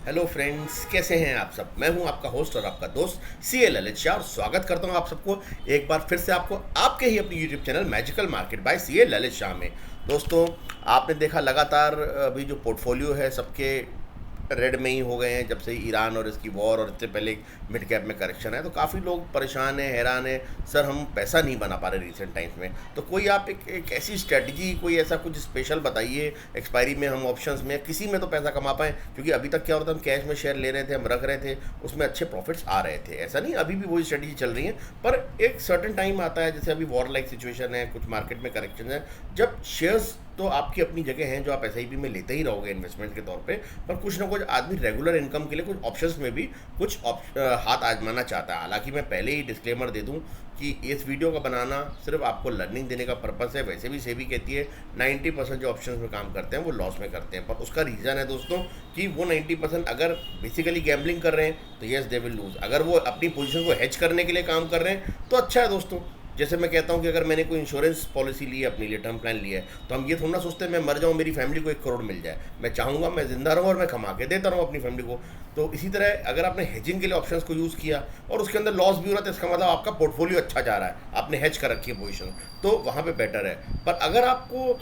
Hello friends, कैसे हैं आप सब। मैं हूं आपका होस्ट और आपका दोस्त सी ए ललित शाह और स्वागत करता हूं आप सबको एक बार फिर से आपको आपके ही अपनी YouTube channel magical market by C A Lalit Shah में। दोस्तों, आपने देखा लगातार अभी जो पोर्टफोलियो है सबके रेड में ही हो गए हैं जब से ईरान और इसकी वॉर और इससे पहले मिड कैप में करेक्शन है, तो काफ़ी लोग परेशान हैं, हैरान हैं। सर हम पैसा नहीं बना पा रहे रिसेंट टाइम्स में, तो कोई आप एक ऐसी स्ट्रेटजी, कोई ऐसा कुछ स्पेशल बताइए। एक्सपायरी में हम ऑप्शंस में किसी में तो पैसा कमा पाएँ, क्योंकि अभी तक क्या होता है, हम कैश में शेयर ले रहे थे, हम रख रहे थे, उसमें अच्छे प्रॉफिट्स आ रहे थे। ऐसा नहीं, अभी भी वही स्ट्रेटजी चल रही है, पर एक सर्टन टाइम आता है, जैसे अभी वॉर लाइक सिचुएशन है, कुछ मार्केट में करेक्शन है, जब शेयर्स तो आपकी अपनी जगह हैं जो आप एस आई पी में लेते ही रहोगे इन्वेस्टमेंट के तौर पे, पर कुछ ना कुछ आदमी रेगुलर इनकम के लिए कुछ ऑप्शंस में भी कुछ हाथ आजमाना चाहता है। हालांकि मैं पहले ही डिस्क्लेमर दे दूं कि इस वीडियो का बनाना सिर्फ आपको लर्निंग देने का पर्पस है। वैसे भी सेबी कहती है 90% जो ऑप्शंस में काम करते हैं वो लॉस में करते हैं, पर उसका रीज़न है दोस्तों कि वो 90% अगर बेसिकली गैम्बलिंग कर रहे हैं तो येस दे विल लूज। अगर वो अपनी पोजीशन को हेज करने के लिए काम कर रहे हैं तो अच्छा है दोस्तों। जैसे मैं कहता हूँ कि अगर मैंने कोई इंश्योरेंस पॉलिसी ली है, अपने लिए टर्म प्लान लिया है, तो हम ये थोड़ा ना सोचते हैं मैं मर जाऊँ, मेरी फैमिली को 1 करोड़ मिल जाए। मैं चाहूँगा मैं ज़िंदा रहूँ और मैं कमा के देता रहूँ अपनी फैमिली को। तो इसी तरह अगर आपने हेजिंग के लिए ऑप्शंस को यूज़ किया और उसके अंदर लॉस भी हो रहा है, तो इसका मतलब आपका पोर्टफोलियो अच्छा जा रहा है, आपने हेज कर रखी है पोजीशन, तो वहाँ पे बेटर है। पर अगर आपको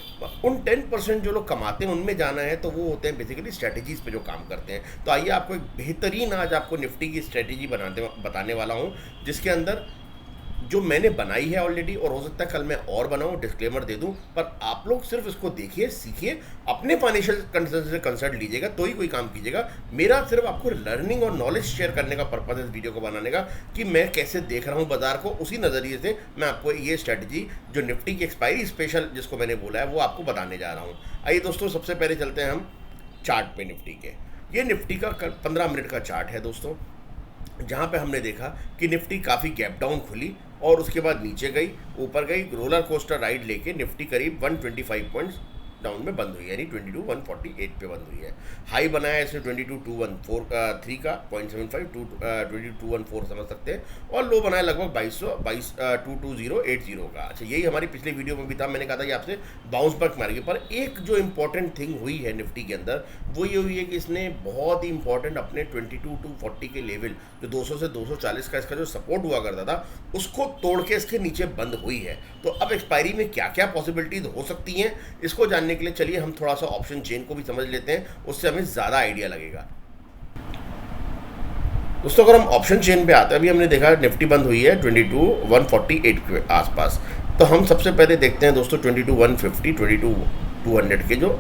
उन 10% जो लोग कमाते हैं उनमें जाना है, तो वो होते हैं बेसिकली स्ट्रैटेजीज़ पे जो काम करते हैं। तो आइए आपको एक बेहतरीन आज आपको निफ्टी की स्ट्रैटेजी बताने वाला हूँ, जिसके अंदर जो मैंने बनाई है ऑलरेडी, और हो सकता है कल मैं और बनाऊं, डिस्क्लेमर दे दूं, पर आप लोग सिर्फ इसको देखिए, सीखिए, अपने फाइनेंशियल कंसल्टेंट से कंसल्ट लीजिएगा तो ही कोई काम कीजिएगा। मेरा सिर्फ आपको लर्निंग और नॉलेज शेयर करने का पर्पज है इस वीडियो को बनाने का, कि मैं कैसे देख रहा हूँ बाजार को, उसी नज़रिए से मैं आपको ये स्ट्रैटेजी जो निफ्टी की एक्सपायरी स्पेशल जिसको मैंने बोला है वो आपको बताने जा रहा हूँ। आइए दोस्तों, सबसे पहले चलते हैं हम चार्ट पे निफ्टी के। ये निफ्टी का 15 मिनट का चार्ट है दोस्तों, जहाँ पे हमने देखा कि निफ्टी काफ़ी गैप डाउन खुली और उसके बाद नीचे गई, ऊपर गई, रोलर कोस्टर राइड लेके निफ्टी करीब 125 पॉइंट्स डाउन में बंद हुई है, यानी 22,148 पे बंद हुई है। हाई बनाया इसने 22,214 का 0.75 22,214 समझ सकते हैं, और लो बनाया लगभग 22,22080 का। अच्छा, यही हमारी पिछले वीडियो में भी था, मैंने कहा था कि आपसे बाउंस बैक मारेगी। पर एक जो इंपॉर्टेंट थिंग हुई है निफ्टी के अंदर, वो ये हुई है कि इसने बहुत ही इंपॉर्टेंट अपने 22,240 के लेवल, जो 200 से 240 का इसका जो सपोर्ट हुआ करता था, उसको तोड़ के इसके नीचे बंद हुई है। तो अब एक्सपायरी में क्या क्या पॉसिबिलिटीज हो सकती हैं, इसको जानने के लिए चलिए हम थोड़ा सा ऑप्शन चेन को भी समझ लेते हैं, उससे हमें ज़्यादा आइडिया लगेगा। दोस्तों, अगर हम ऑप्शन चेन पे आते हैं, अभी हमने देखा निफ्टी बंद हुई है 22,148 के आसपास, तो हम सबसे पहले देखते हैं दोस्तों 22,150 22,200 के जो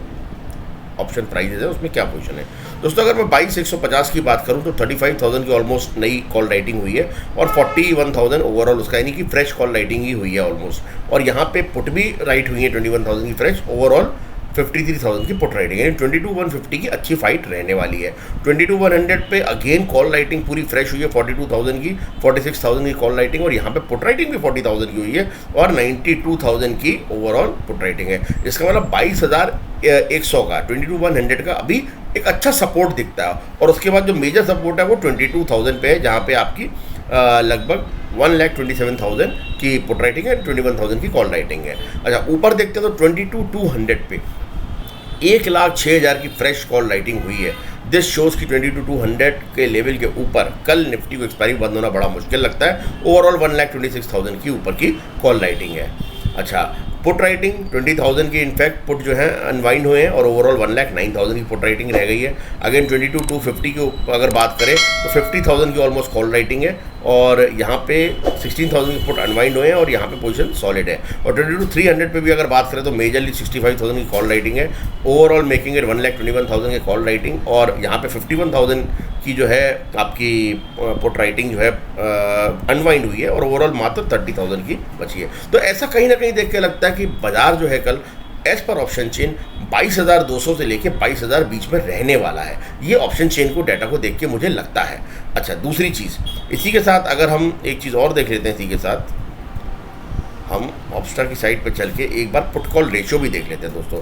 ऑप्शन प्राइजेज है उसमें क्या पोजीशन है। दोस्तों, अगर मैं 22,150 की बात करूं तो 35,000 की ऑलमोस्ट नई कॉल राइटिंग हुई है और 41,000 ओवरऑल उसका, यानी कि फ्रेश कॉल राइटिंग ही हुई है ऑलमोस्ट। और यहाँ पे पुट भी राइट हुई है 21,000 की फ्रेश, ओवरऑल 53,000 की पुट राइटिंग, यानी 22,150 की अच्छी फाइट रहने वाली है। 22,100 पे अगेन कॉल राइटिंग पूरी फ्रेश हुई है 42,000 की, 46,000 की कॉल राइटिंग, और यहाँ पे पुट राइटिंग भी 40,000 की हुई है और 92,000 की ओवरऑल पुट राइटिंग है। इसका मतलब 22,100 का 22,100 का अभी एक अच्छा सपोर्ट दिखता है। और उसके बाद जो मेजर सपोर्ट है वो 22,000 पे है, जहाँ पे आपकी लगभग 1,27,000 की पुट राइटिंग है, 21,000 की कॉल राइटिंग है। अच्छा, ऊपर देखते हैं तो 22,200 पे 1,06,000 की फ्रेश कॉल राइटिंग हुई है। दिस शोज की 22,200 के लेवल के ऊपर कल निफ्टी को एक्सपायरी बंद होना बड़ा मुश्किल लगता है। ओवरऑल 1,26,000 की ऊपर की कॉल राइटिंग है। अच्छा, पुट राइटिंग 20,000 की इनफैक्ट पुट जो है अनवाइंड हुए हैं और ओवरऑल 1,09,000 की पुट राइटिंग रह गई है। अगेन 22,250 की अगर बात करें तो 50,000 की ऑलमोस्ट कॉल राइटिंग है, और यहाँ पे 16,000 की पुट अनवाइंड हुए हैं और यहाँ पे पोजीशन सॉलिड है। और 22,300 पे भी अगर बात करें तो मेजरली 65,000 की कॉल राइटिंग है, ओवरऑल मेकिंग इट 1,21,000 की कॉल राइटिंग, और यहाँ पे 51,000 की जो है आपकी पुट राइटिंग जो है अनवाइंड हुई है, और ओवरऑल मात्र 30,000 की बची है। तो ऐसा कहीं ना कहीं देख के लगता है कि बाजार जो है कल एज पर ऑप्शन चेन 22,200 से लेके 22,000 बीच में रहने वाला है। ये ऑप्शन चेन को डाटा को देख के मुझे लगता है। अच्छा, दूसरी चीज़ इसी के साथ अगर हम एक चीज़ और देख लेते हैं, इसी के साथ हम ऑप्स्टर की साइड पर चल के एक बार पुट कॉल रेशियो भी देख लेते हैं दोस्तों।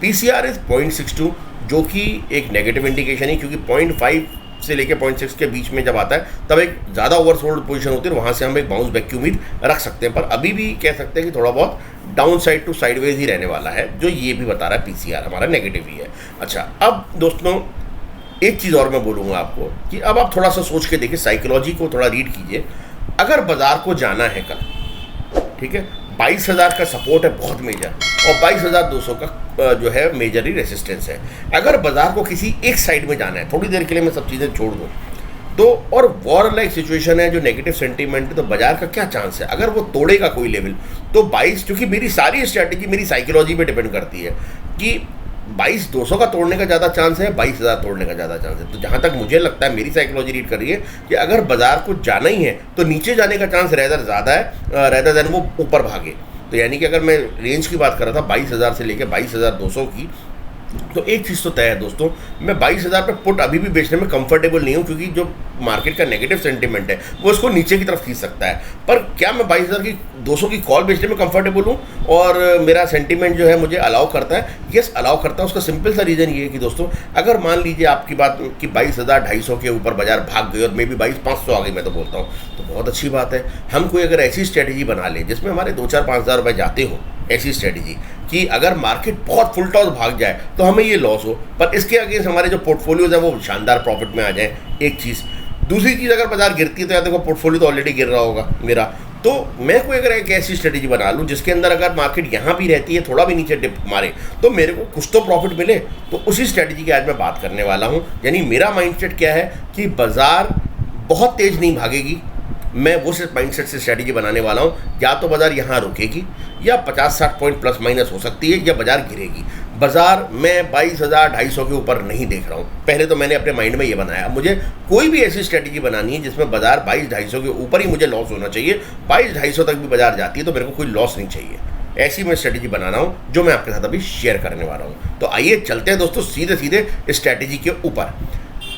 पीसीआर इज 0.62, जो कि एक नेगेटिव इंडिकेशन है, क्योंकि 0.5 से लेके 0.6 के बीच में जब आता है तब एक ज़्यादा ओवरसोल्ड पोजीशन होती है, वहाँ से हम एक बाउंस बैक की उम्मीद रख सकते हैं। पर अभी भी कह सकते हैं कि थोड़ा बहुत डाउन साइड टू साइडवेज ही रहने वाला है, जो ये भी बता रहा है पीसीआर हमारा नेगेटिव ही है। अच्छा, अब दोस्तों एक चीज़ और मैं बोलूँगा आपको कि अब आप थोड़ा सा सोच के देखिए, साइकोलॉजी को थोड़ा रीड कीजिए। अगर बाजार को जाना है कल, ठीक है, 22,000 का सपोर्ट है बहुत मेजर, और 22,200 का जो है मेजर ही रेसिस्टेंस है। अगर बाजार को किसी एक साइड में जाना है, थोड़ी देर के लिए मैं सब चीज़ें छोड़ दूँ तो, और वॉर लाइक सिचुएशन है, जो नेगेटिव सेंटीमेंट है, तो बाजार का क्या चांस है अगर वो तोड़ेगा कोई लेवल तो 22, क्योंकि मेरी सारी स्ट्रैटेजी मेरी साइकोलॉजी पे डिपेंड करती है कि 22,200 का तोड़ने का ज़्यादा चांस है, 22,000 तोड़ने का ज़्यादा चांस है। तो जहाँ तक मुझे लगता है, मेरी साइकोलॉजी रीड कर रही है कि अगर बाजार को जाना ही है तो नीचे जाने का चांस रेदर ज़्यादा है रेदर देन वो ऊपर भागे। तो यानी कि अगर मैं रेंज की बात कर रहा था 22,000 से लेकर 22,200 की, तो एक चीज़ तो तय है दोस्तों, मैं 22,000 पे पुट अभी भी बेचने में कंफर्टेबल नहीं हूँ, क्योंकि जो मार्केट का नेगेटिव सेंटीमेंट है वो उसको नीचे की तरफ खींच सकता है। पर क्या मैं 22,200 की कॉल बेचने में कंफर्टेबल हूँ और मेरा सेंटीमेंट जो है मुझे अलाउ करता है? यस, अलाउ करता है। उसका सिंपल सा रीज़न ये है कि दोस्तों, अगर मान लीजिए आपकी बात कि 22,250 के ऊपर बाजार भाग गई और मे बी 22,500 आ गई, मैं तो बोलता हूँ, तो बहुत अच्छी बात है। हम कोई अगर ऐसी स्ट्रैटेजी बना लें जिसमें हमारे 2-4-5,000 रुपये जाते हों, ऐसी स्ट्रैटेजी कि अगर मार्केट बहुत फुल टॉस भाग जाए तो हमें ये लॉस हो, पर इसके अगेंस्ट हमारे जो पोर्टफोलियोज है वो शानदार प्रॉफिट में आ जाए, एक चीज़। दूसरी चीज़, अगर बाजार गिरती है तो यार देखो, पोर्टफोलियो तो ऑलरेडी गिर रहा होगा मेरा, तो मैं कोई अगर एक ऐसी स्ट्रेटेजी बना लूँ जिसके अंदर अगर मार्केट यहाँ भी रहती है, थोड़ा भी नीचे डिप मारे, तो मेरे को कुछ तो प्रॉफिट मिले, तो उसी स्ट्रेटेजी की आज मैं बात करने वाला हूँ। यानी मेरा माइंडसेट क्या है कि बाजार बहुत तेज़ नहीं भागेगी, मैं वो सिर्फ माइंडसेट से स्ट्रैटेजी बनाने वाला हूँ। या तो बाजार यहाँ रुकेगी, या 50-60 पॉइंट प्लस माइनस हो सकती है, या बाजार गिरेगी। बाजार मैं 22,250 के ऊपर नहीं देख रहा हूँ। पहले तो मैंने अपने माइंड में ये बनाया, मुझे कोई भी ऐसी स्ट्रैटेजी बनानी है जिसमें बाजार 22,250 के ऊपर ही मुझे लॉस होना चाहिए। 22,250 तक भी बाजार जाती है तो मेरे को कोई लॉस नहीं चाहिए। ऐसी मैं स्ट्रैटेजी बनाना हूँ जो मैं आपके साथ अभी शेयर करने वाला हूँ। तो आइए चलते हैं दोस्तों सीधे सीधे स्ट्रैटेजी के ऊपर।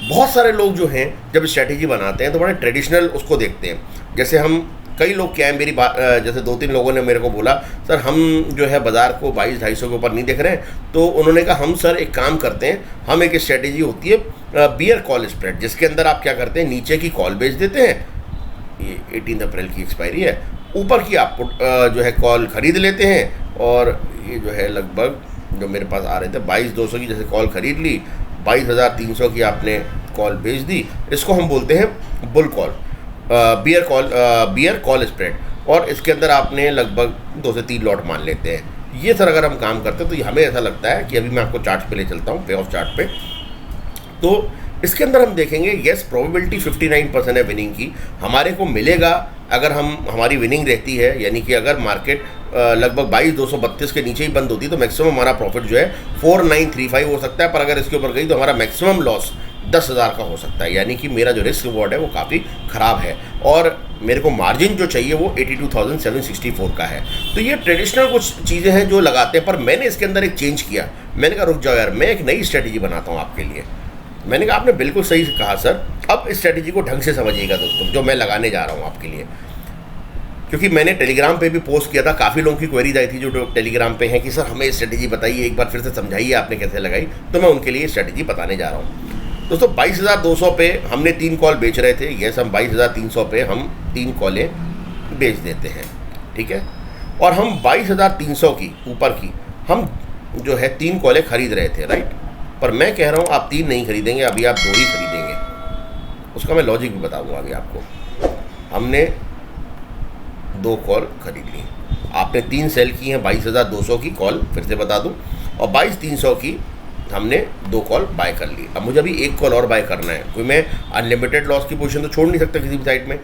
बहुत सारे लोग जो हैं जब स्ट्रैटेजी बनाते हैं तो बड़े ट्रेडिशनल उसको देखते हैं। जैसे हम कई लोग क्या है, मेरी बात जैसे 2-3 लोगों ने मेरे को बोला, सर हम जो है बाज़ार को 22,250 के ऊपर नहीं देख रहे हैं। तो उन्होंने कहा, हम सर एक काम करते हैं, हम एक स्ट्रैटेजी होती है बियर कॉल स्प्रेड, जिसके अंदर आप क्या करते हैं, नीचे की कॉल बेच देते हैं, ये 18 अप्रैल की एक्सपायरी है, ऊपर की आप जो है कॉल ख़रीद लेते हैं। और ये जो है लगभग जो मेरे पास आ रहे थे 22,200 की जैसे कॉल ख़रीद ली, 22,300 की आपने कॉल बेच दी। इसको हम बोलते हैं bull call, bear call spread. और इसके अंदर आपने लगभग 2 से 3 लॉट मान लेते हैं। ये सर अगर हम काम करते हैं तो हमें ऐसा लगता है कि अभी मैं आपको चार्ट पे ले चलता हूँ, पे ऑफ चार्ट पे। तो इसके अंदर हम देखेंगे, येस प्रोबेबिलिटी 59% है विनिंग की, हमारे को मिलेगा अगर हमारी विनिंग रहती है। यानी कि अगर मार्केट लगभग 22,232 के नीचे ही बंद होती है तो मैक्सिमम हमारा प्रॉफिट जो है 4,935 हो सकता है। पर अगर इसके ऊपर गई तो हमारा मैक्सिमम लॉस 10,000 का हो सकता है। यानी कि मेरा जो रिस्क रिवॉर्ड है वो काफ़ी ख़राब है, और मेरे को मार्जिन जो चाहिए वो 82,764 का है। तो ये ट्रेडिशनल कुछ चीज़ें हैं जो लगाते हैं, पर मैंने इसके अंदर एक चेंज किया। मैंने कहा रुक जाओ यार, मैं एक नई स्ट्रेटेजी बनाता हूँ आपके लिए। मैंने कहा आपने बिल्कुल सही कहा सर, अब इस स्ट्रेटेजी को ढंग से समझिएगा दोस्तों, जो मैं लगाने जा रहा हूँ आपके लिए। क्योंकि मैंने टेलीग्राम पे भी पोस्ट किया था, काफ़ी लोगों की क्वेरीज आई थी जो टेलीग्राम पे हैं कि सर हमें स्ट्रेटेजी बताइए, एक बार फिर से समझाइए आपने कैसे लगाई। तो मैं उनके लिए स्ट्रेटेजी बताने जा रहा हूँ दोस्तों। 22,200 पे हमने 3 कॉल बेच रहे थे, यस हम 22,300 पे हम 3 कॉलें बेच देते हैं, ठीक है। और हम 22,300 की ऊपर की हम जो है 3 कॉलें खरीद रहे थे, राइट। पर मैं कह रहा हूँ आप 3 नहीं खरीदेंगे, अभी आप 2 ही खरीदेंगे। उसका मैं लॉजिक भी बताऊँगा अभी आपको। हमने 2 कॉल खरीद ली, आपने 3 सेल की हैं 22,200 की कॉल, फिर से बता दूं, और 22,300 की हमने 2 कॉल बाय कर ली। अब मुझे अभी 1 कॉल और बाय करना है, क्योंकि मैं अनलिमिटेड लॉस की पोजीशन तो छोड़ नहीं सकता किसी भी साइड में।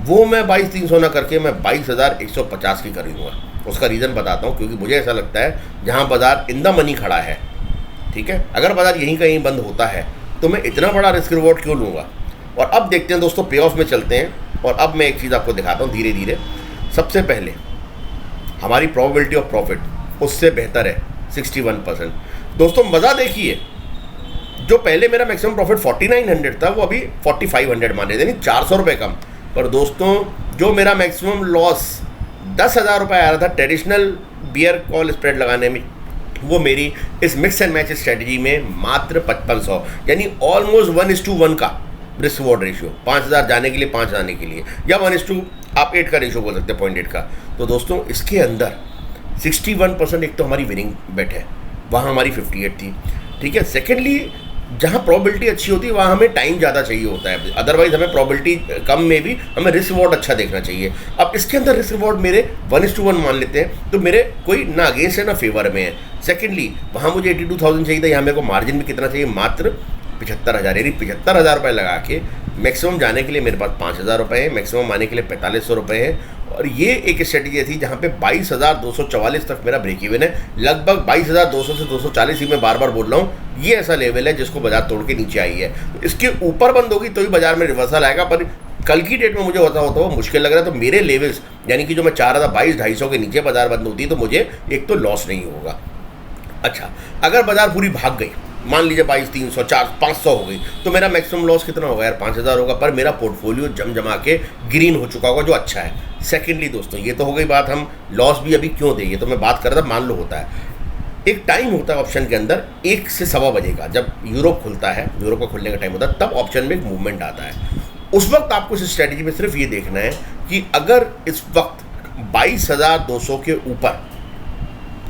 वो मैं 22,300 ना करके मैं 22,150 की खरीदूँगा। उसका रीज़न बताता हूँ, क्योंकि मुझे ऐसा लगता है जहाँ बाजार इन द मनी खड़ा है, ठीक है, अगर बाजार यहीं कहीं बंद होता है तो मैं इतना बड़ा रिस्क रिवॉर्ड क्यों लूँगा। और अब देखते हैं दोस्तों, पे ऑफ में चलते हैं। और अब मैं एक चीज़ आपको दिखाता हूँ धीरे धीरे। सबसे पहले हमारी प्रोबेबिलिटी ऑफ प्रॉफिट उससे बेहतर है 61%। दोस्तों मज़ा देखिए, जो पहले मेरा मैक्सिमम प्रॉफिट 4,900 था वो अभी 4,500 मान लेते, यानी 400 रुपये कम। पर दोस्तों जो मेरा मैक्सिमम लॉस 10,000 रुपये आ रहा था ट्रेडिशनल बियर कॉल स्प्रेड लगाने में, वो मेरी इस मिक्स एंड मैच स्ट्रेटजी में मात्र 5500, यानी ऑलमोस्ट 1:1 का रिस्क रिवॉर्ड रेशियो। 5,000 जाने के लिए 5 आने के लिए, या 1:8 आप का रेशियो बोल सकते हैं, 0.8 का। तो दोस्तों इसके अंदर 61% एक तो हमारी विनिंग बेट है, वहाँ हमारी 58 थी, ठीक है। सेकेंडली जहाँ प्रोबेबिलिटी अच्छी होती है वहाँ हमें टाइम ज़्यादा चाहिए होता है, अदरवाइज हमें प्रोबेबिलिटी कम में भी हमें रिस्क रिवॉर्ड अच्छा देखना चाहिए। अब इसके अंदर रिस्क रिवॉर्ड मेरे 1:1 मान लेते हैं, तो मेरे कोई ना अगेंस्ट है ना फेवर में है। सेकेंडली वहाँ मुझे 82,000 चाहिए था, यहाँ मेरे को मार्जिन भी कितना चाहिए, मात्र 75,000, यानी 75,000 रुपये लगा के मैक्सिमम जाने के लिए मेरे पास 5,000 रुपये है, मैक्सिमम आने के लिए 4500 रुपये है। और ये एक स्ट्रेटजी थी जहाँ पे 22,244 तक मेरा ब्रेक इवन है, लगभग 22,200 से 240 ही मैं बार बार बोल रहा हूँ, ये ऐसा लेवल है जिसको बाजार तोड़ के नीचे आई है। तो इसके ऊपर बंद होगी तो ही बाजार में रिवर्सल आएगा, पर कल की डेट में मुझे होता वो मुश्किल लग रहा है। तो मेरे लेवल्स यानी कि जो मैं चाह रहा था 22,250 के नीचे बाजार बंद होती है तो मुझे एक तो लॉस नहीं होगा। अच्छा, अगर बाजार पूरी भाग गई, मान लीजिए 22,300 500 हो गई, तो मेरा मैक्सिमम लॉस कितना होगा यार, 5,000 होगा, पर मेरा पोर्टफोलियो जमा के ग्रीन हो चुका होगा, जो अच्छा है। सेकेंडली दोस्तों, ये तो हो गई बात, हम लॉस भी अभी क्यों दें, ये तो मैं बात कर रहा था, मान लो होता है एक टाइम होता है ऑप्शन के अंदर 1 से सवा बजे का, जब यूरोप खुलता है, यूरोप का खुलने का टाइम होता है, तब ऑप्शन में एक मूवमेंट आता है। उस वक्त आपको इस स्ट्रेटजी में सिर्फ ये देखना है कि अगर इस वक्त 22,200 के ऊपर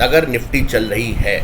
अगर निफ्टी चल रही है,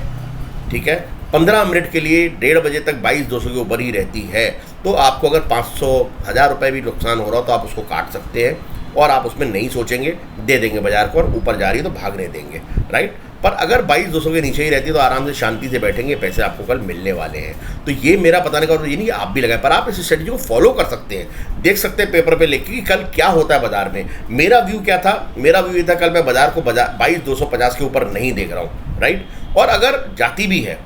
ठीक है, 15 मिनट के लिए 1:30 बजे तक 22,200 के ऊपर ही रहती है, तो आपको अगर 500-1000 रुपये भी नुकसान हो रहा हो तो आप उसको काट सकते हैं और आप उसमें नहीं सोचेंगे, दे देंगे बाजार को, और ऊपर जा रही है तो भागने देंगे, राइट। पर अगर 22,200 के नीचे ही रहती है तो आराम से शांति से बैठेंगे, पैसे आपको कल मिलने वाले हैं। तो ये मेरा बताने का ये नहीं कि आप भी लगाएं, पर आप इस स्ट्रेटजी को फॉलो कर सकते हैं, देख सकते हैं पेपर पे लिख के कि कल क्या होता है बाजार में। मेरा व्यू क्या था, मेरा व्यू ये था कल मैं बाजार को 22,250 के ऊपर नहीं देख रहा हूँ, राइट। और अगर जाती भी है,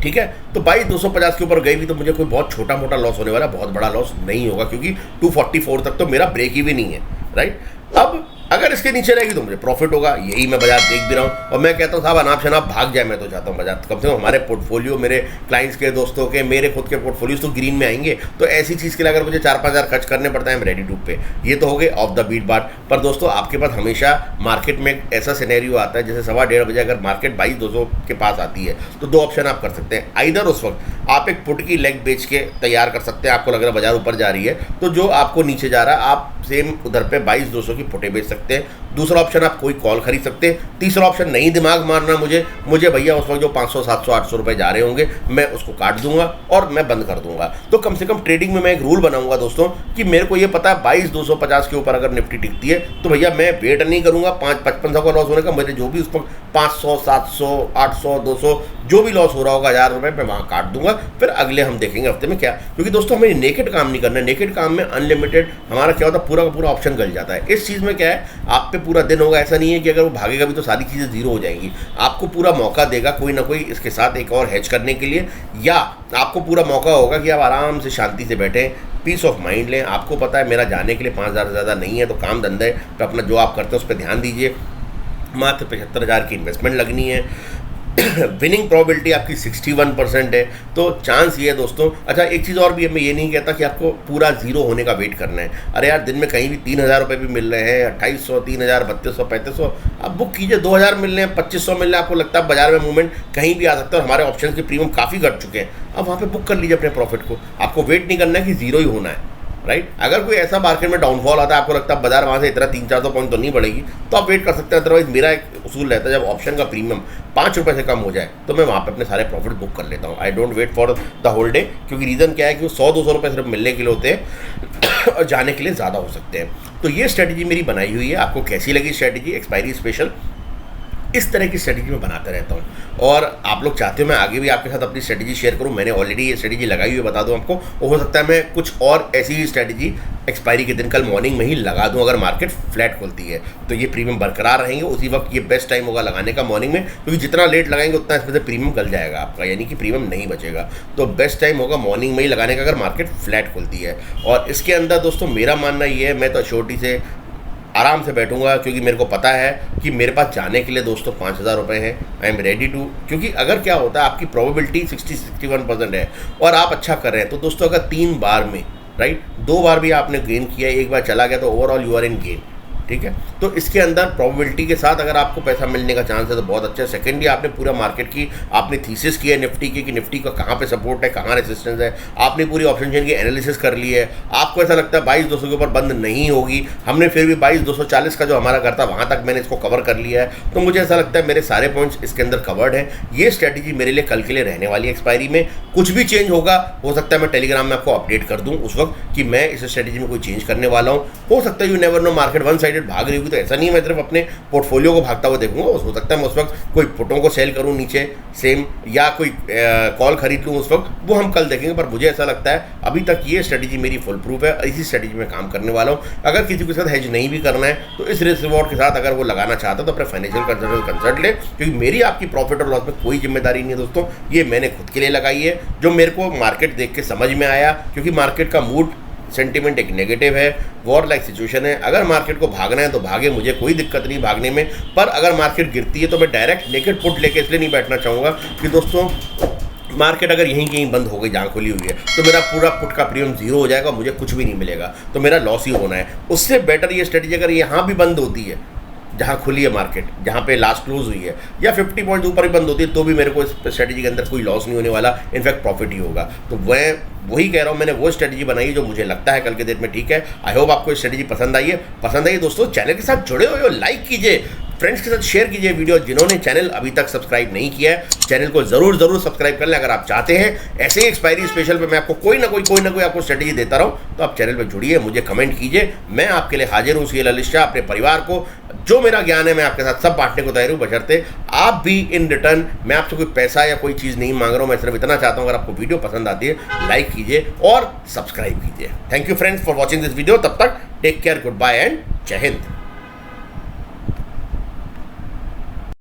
ठीक है, तो 22,250 के ऊपर गई भी तो मुझे कोई बहुत छोटा मोटा लॉस होने वाला, बहुत बड़ा लॉस नहीं होगा, क्योंकि 244 तक तो मेरा ब्रेक ही भी नहीं है, राइट। अब अगर इसके नीचे रहेगी तो मुझे प्रॉफिट होगा, यही मैं बाजार देख भी रहा हूँ। और मैं कहता हूँ साहब अनाप शनाप भाग जाए, मैं तो चाहता हूँ बाजार कम से कम हमारे पोर्टफोलियो, मेरे क्लाइंट्स के, दोस्तों के, मेरे खुद के पोर्टफोलियोज तो ग्रीन में आएंगे। तो ऐसी चीज़ के लिए अगर मुझे 4-5 हज़ार खर्च करने पड़ता है रेडी टू पे, ये तो हो गए ऑफ द बीट बात। पर दोस्तों आपके पास हमेशा मार्केट में एक ऐसा सिनेरियो आता है, जैसे 1:15 बजे अगर मार्केट 22,200 के पास आती है तो 2 ऑप्शन आप कर सकते हैं। आइदर उस वक्त आप एक पुट की लेग बेच के तैयार कर सकते हैं, आपको लग रहा है बाजार ऊपर जा रही है, तो जो आपको नीचे जा रहा है आप सेम उधर पे 22,200 की पुटें बेच सकते हैं। दूसरा ऑप्शन आप कोई कॉल खरीद सकते हैं। तीसरा ऑप्शन, नहीं दिमाग मारना मुझे भैया उस वक्त जो 500, 700, 800 रुपये जा रहे होंगे मैं उसको काट दूंगा और मैं बंद कर दूंगा। तो कम से कम ट्रेडिंग में मैं एक रूल बनाऊंगा दोस्तों कि मेरे को ये पता है 22,250 के ऊपर अगर निफ्टी टिकती है तो भैया मैं वेट नहीं करूंगा 5-55 का लॉस होने का, मुझे जो भी उस वक्त 500, 700, 800, 200 जो भी लॉस हो रहा होगा 1,000 रुपये मैं वहाँ काट दूंगा। फिर अगले हम देखेंगे हफ्ते में क्या, क्योंकि दोस्तों हमें नेकेड काम नहीं करना है। नेकेड काम में अनलिमिटेड हमारा क्या होता है, पूरा का पूरा ऑप्शन गल जाता है। इस चीज़ में क्या है, आप पे पूरा दिन होगा, ऐसा नहीं है कि अगर वो भागेगा भी तो सारी चीज़ें जीरो हो जाएंगी। आपको पूरा मौका देगा कोई ना कोई इसके साथ एक और हैच करने के लिए, या आपको पूरा मौका होगा कि आप आराम से शांति से बैठें, पीस ऑफ माइंड लें। आपको पता है मेरा जाने के लिए 5,000 से ज़्यादा नहीं है, तो काम धंधा है, तो अपना जो आप करते हैं उस पर ध्यान दीजिए। मात्र 75,000 की इन्वेस्टमेंट लगनी है। विनिंग प्रोबेबिलिटी आपकी 61% है, तो चांस ये है दोस्तों। अच्छा, एक चीज़ और भी है, मैं ये नहीं कहता कि आपको पूरा जीरो होने का वेट करना है। अरे यार, दिन में कहीं भी 3,000 रुपये भी मिल रहे हैं, 2,800, 3,000, 3,200, 3,500, आप बुक कीजिए। 2,000 मिल रहे हैं, 2,500 मिल रहे हैं, आपको लगता है बाजार में मूवमेंट कहीं भी आ सकता है और हमारे ऑप्शन के प्रीमियम काफ़ी घट चुके हैं, अब वहाँ पर बुक कर लीजिए अपने प्रॉफिट को। आपको वेट नहीं करना है कि जीरो ही होना है, राइट। अगर कोई ऐसा मार्केट में डाउनफॉल आता है, आपको लगता है बाजार वहाँ से इतना 300-400 पॉइंट तो नहीं बढ़ेगी, तो आप वेट कर सकते हैं। अदरवाइज मेरा एक उसूल रहता है, जब ऑप्शन का प्रीमियम 5 रुपये से कम हो जाए तो मैं वहाँ पे अपने सारे प्रॉफिट बुक कर लेता हूँ। I don't wait for the whole day, क्योंकि रीज़न क्या है कि वो 100-200 रुपये सिर्फ मिलने के लिए होते हैं और जाने के लिए ज़्यादा हो सकते हैं। तो ये स्ट्रैटेजी मेरी बनाई हुई है। आपको कैसी लगी स्ट्रैटेजी? एक्सपायरी स्पेशल इस तरह की स्ट्रेटजी मैं बनाता रहता हूँ, और आप लोग चाहते हो मैं आगे भी आपके साथ अपनी स्ट्रेटजी शेयर करूँ। मैंने ऑलरेडी ये स्ट्रेटजी लगाई हुई है, बता दूँ आपको। हो सकता है मैं कुछ और ऐसी ही स्ट्रेटजी एक्सपायरी के दिन कल मॉर्निंग में ही लगा दूँ, अगर मार्केट फ्लैट खुलती है तो ये प्रीमियम बरकरार रहेंगे। उसी वक्त ये बेस्ट टाइम होगा लगाने का मॉर्निंग में, क्योंकि जितना लेट लगाएंगे उतना इसमें से प्रीमियम गल जाएगा आपका, यानी कि प्रीमियम नहीं बचेगा। तो बेस्ट टाइम होगा मॉर्निंग में ही लगाने का, अगर मार्केट फ्लैट खुलती है। और इसके अंदर दोस्तों मेरा मानना ये है, मैं तो श्योरिटी से आराम से बैठूंगा, क्योंकि मेरे को पता है कि मेरे पास जाने के लिए दोस्तों 5,000 रुपये हैं। आई एम रेडी टू, क्योंकि अगर क्या होता है आपकी प्रोबेबिलिटी 60-61% है और आप अच्छा कर रहे हैं, तो दोस्तों अगर 3 बार में, राइट, 2 बार भी आपने गेन किया, एक बार चला गया, तो overall you are in gain. ठीक है। तो इसके अंदर प्रोबेबिलिटी के साथ अगर आपको पैसा मिलने का चांस है तो बहुत अच्छा है। सेकेंडली आपने पूरा मार्केट की आपने थीसिस की है निफ्टी की कि निफ्टी का कहाँ पे सपोर्ट है, कहाँ रेजिस्टेंस है, आपने पूरी ऑप्शन चेन की एनालिसिस कर ली है। आपको ऐसा लगता है 22,200 के ऊपर बंद नहीं होगी, हमने फिर भी 22,240 का जो हमारा घर था वहाँ तक मैंने इसको कवर कर लिया है। तो मुझे ऐसा लगता है मेरे सारे पॉइंट्स इसके अंदर कवर्ड है। ये स्ट्रैटेजी मेरे लिए कल के लिए रहने वाली है। एक्सपायरी में कुछ भी चेंज होगा, हो सकता है मैं टेलीग्राम में आपको अपडेट कर दूं उस वक्त कि मैं इस स्ट्रैटेजी में कोई चेंज करने वाला हूं। हो सकता है you never know, market one sided भाग रही होगी, तो ऐसा नहीं मैं सिर्फ अपने पोर्टफोलियो को भागता हुआ देखूंगा। हो सकता है मैं उस वक्त कोई पुटों को सेल करूं नीचे सेम, या कोई कॉल खरीद लूँ उस वक्त, वो हम कल देखेंगे। पर मुझे ऐसा लगता है अभी तक ये स्ट्रैटेजी मेरी फुल प्रूफ है, इसी स्ट्रैटेजी में काम करने वाला हूँ। अगर किसी के साथ हेज नहीं भी करना है तो इस रिस्क रिवॉर्ड के साथ अगर वो लगाना चाहता है तो अपने फाइनेंशियल कंसल्ट ले, क्योंकि मेरी आपकी प्रॉफिट और लॉस में कोई जिम्मेदारी नहीं है दोस्तों। ये मैंने खुद के लिए लगाई है, जो मेरे को मार्केट देख के समझ में आया, क्योंकि मार्केट का मूड सेंटीमेंट एक नेगेटिव है, वॉर लाइक सिचुएशन है। अगर मार्केट को भागना है तो भागे, मुझे कोई दिक्कत नहीं भागने में। पर अगर मार्केट गिरती है तो मैं डायरेक्ट नेकेड पुट लेके इसलिए नहीं बैठना चाहूँगा कि दोस्तों मार्केट अगर यहीं कहीं बंद हो गई, जहाँ खुली हुई है, तो मेरा पूरा पुट का प्रीमियम जीरो हो जाएगा, मुझे कुछ भी नहीं मिलेगा, तो मेरा लॉस ही होना है। उससे बेटर ये स्ट्रेटेजी अगर यहाँ भी बंद होती है, जहाँ खुली है मार्केट, जहाँ पे लास्ट क्लोज हुई है, या 50 पॉइंट ऊपर ही बंद होती है, तो भी मेरे को इस स्ट्रेटेजी के अंदर कोई लॉस नहीं होने वाला, इनफैक्ट प्रॉफिट ही होगा। तो मैं वही कह रहा हूँ, मैंने वो स्ट्रेटेजी बनाई जो मुझे लगता है कल के डेट में ठीक है। आई होप आपको स्ट्रेटेजी पसंद आई है। पसंद आई दोस्तों, चैनल के साथ जुड़े हुए हो, लाइक कीजिए, फ्रेंड्स के साथ शेयर कीजिए वीडियो। जिन्होंने चैनल अभी तक सब्सक्राइब नहीं किया है, चैनल को जरूर सब्सक्राइब कर लें। अगर आप चाहते हैं ऐसे ही एक्सपायरी स्पेशल पे मैं आपको कोई ना कोई आपको स्ट्रेटेजी देता रहूं, तो आप चैनल पे जुड़िए, मुझे कमेंट कीजिए। मैं आपके लिए हाजिर हूँ सीए ललित शाह। अपने परिवार को जो मेरा ज्ञान है मैं आपके साथ सब बांटने को तैयार हूँ, बशर्ते आप भी इन रिटर्न, मैं आपसे कोई पैसा या कोई चीज़ नहीं मांग रहा हूँ। मैं सिर्फ इतना चाहता हूँ अगर आपको वीडियो पसंद आती है लाइक कीजिए और सब्सक्राइब कीजिए। Thank you friends for watching this video. तब तक take care, goodbye and जय हिंद।